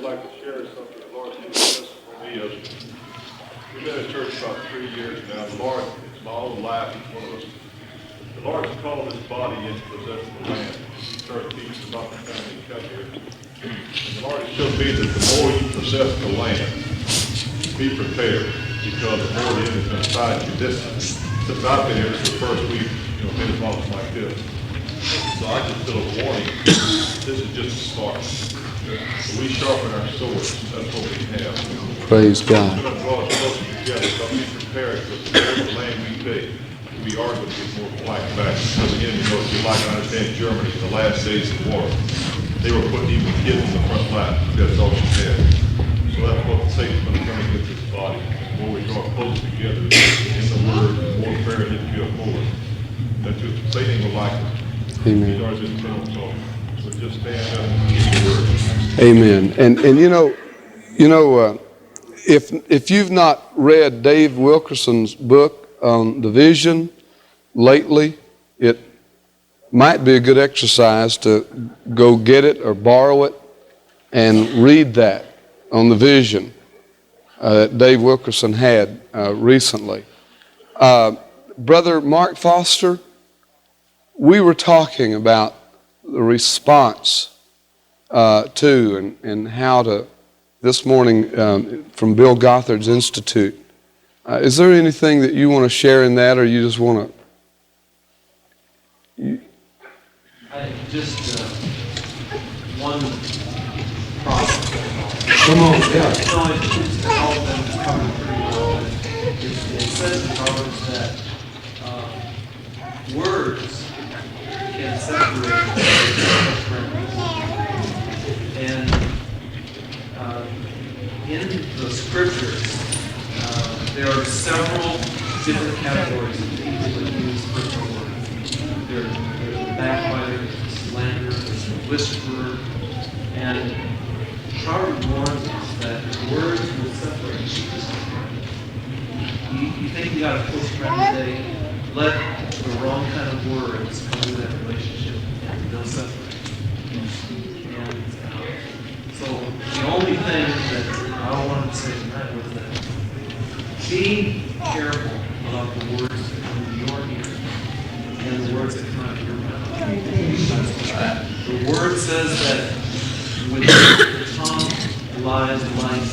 would like to share something the Lord did this for me. We've been in church about 3 years now. The Lord, it's my own life, each one of us. The Lord's called this body into possessing the land. He started teaching about the family cut here. And the Lord has showed me that the more you possess the land, be prepared, because the more the enemy's going to fight you. Since I've been here, this is the first week, been involved like this. So I just feel a warning. This is just a start. So we sharpen our swords. That's what we have. Praise God. We're going to draw us closer together, so be prepared, because the land we take, we are going to get more flack back. Because the enemy knows, if you like, I understand Germany, in the last days of war, they were putting even kids in the front line. That's all she had. So that's what Satan's going to come against this body. The more we draw close together in the Word, the more prayer that you have forward. That just Satan will like it. Amen. He always just tells so. So just stand up and get the Word. Amen. And if you've not read Dave Wilkerson's book on the vision lately, it might be a good exercise to go get it or borrow it and read that on the vision that Dave Wilkerson had recently. Brother Mark Foster, we were talking about the response to and how to, this morning from Bill Gothard's Institute. Is there anything that you want to share in that, or you just want to? One problem. Come on, yeah. No, it's all been covered pretty well. It says in Proverbs that words can separate friends. And in the scriptures, there are several different categories of people that use spiritual words. There's a backbiter, there's a slanderer, there's a whisperer, and Proverbs warns us that words will separate sheep from sheep. You think you got a close friend today, let the wrong kind of words come into that relationship and they'll separate. And so the only thing that I wanted to say tonight was that be careful about the words that come to your ear and the words that come out of your mouth. The word says that with the tongue lies life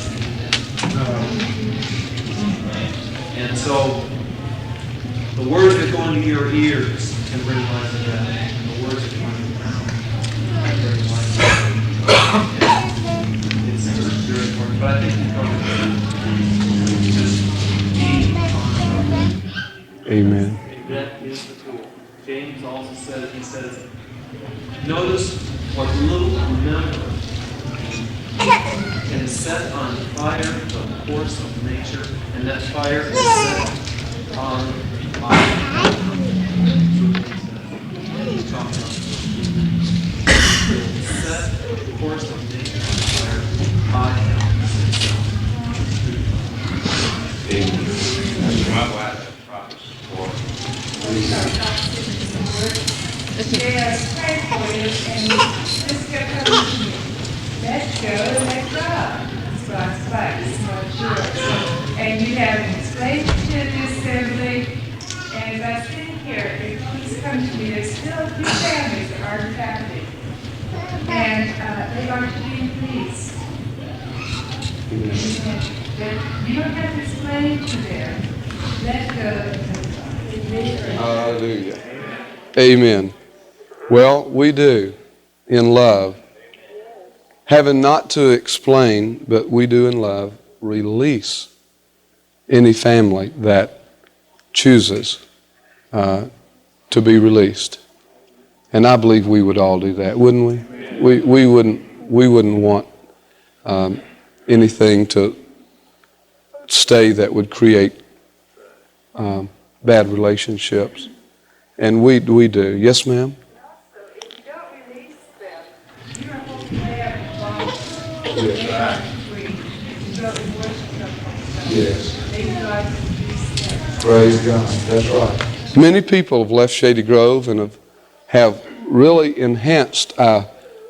and so the words that go into your ears can bring life to death, and the words that come out of your mouth can bring life to death. It's very important, but I think you covered that. Just be honest. Amen. That is the tool. James also says, he says, notice what little remember can set on fire the course of nature, and that fire is set on fire. He's talking about set the course of nature on fire by him. I'm glad that prophets for They are praying for you, and just get coming to me. Let go and let God. That's God's fight. It's not yours. And you have explained it to the assembly, and as I sit here, if please come to me, there's still a few families that aren't happy. And they are to be pleased. You don't have to explain to them. Let go and let God. Hallelujah. Amen. Well, we do in love. Having not to explain, but we do in love, release any family that chooses to be released. And I believe we would all do that, wouldn't we? We wouldn't want anything to stay that would create bad relationships. And we do. Yes, ma'am? If you don't release them, you're hoping they have problems. Yes. You don't worship them. Yes. They God to release them. Praise God. That's right. Many people have left Shady Grove and have really enhanced our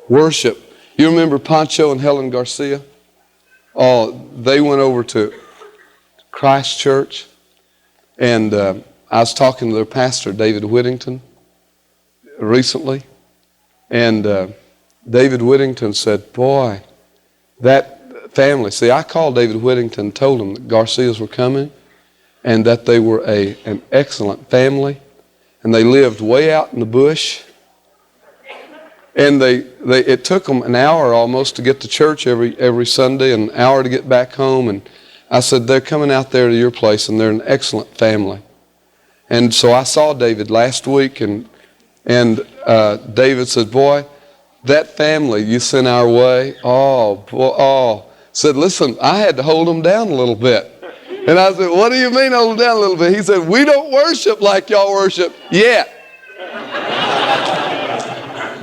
worship. You remember Pancho and Helen Garcia? Oh, they went over to Christ Church, and I was talking to their pastor, David Whittington, recently, and David Whittington said, boy, that family. See, I called David Whittington and told him that Garcias were coming and that they were an excellent family, and they lived way out in the bush. And it took them an hour almost to get to church every Sunday, and an hour to get back home. And I said, they're coming out there to your place, and they're an excellent family. And so I saw David last week, and David said, boy, that family you sent our way, said, listen, I had to hold them down a little bit. And I said, what do you mean hold them down a little bit? He said, we don't worship like y'all worship yet.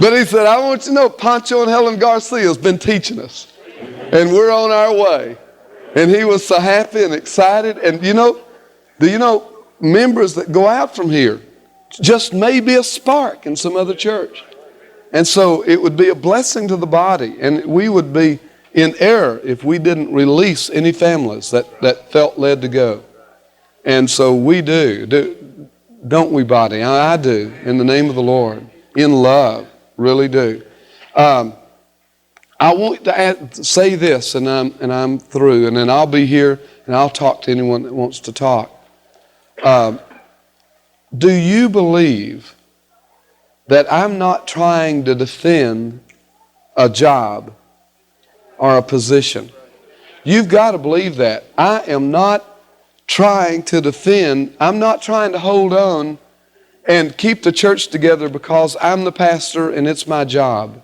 But he said, I want you to know, Pancho and Helen Garcia has been teaching us. And we're on our way. And he was so happy and excited. And do you know, members that go out from here just may be a spark in some other church. And so it would be a blessing to the body. And we would be in error if we didn't release any families that felt led to go. And so we do, don't we, body? I do, in the name of the Lord, in love. Really do. I want to say this, and I'm through, and then I'll be here, and I'll talk to anyone that wants to talk. Do you believe that I'm not trying to defend a job or a position? You've got to believe that. I am not trying to defend. I'm not trying to hold on and keep the church together because I'm the pastor and it's my job.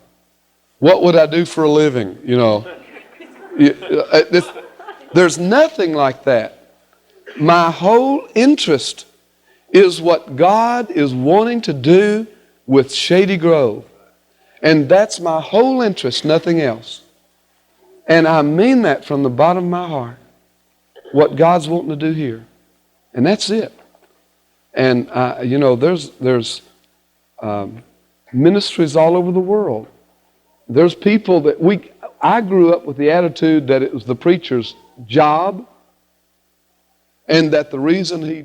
What would I do for a living? There's nothing like that. My whole interest is what God is wanting to do with Shady Grove. And that's my whole interest, nothing else. And I mean that from the bottom of my heart. What God's wanting to do here. And that's it. And, there's ministries all over the world. There's people that I grew up with the attitude that it was the preacher's job and that the reason he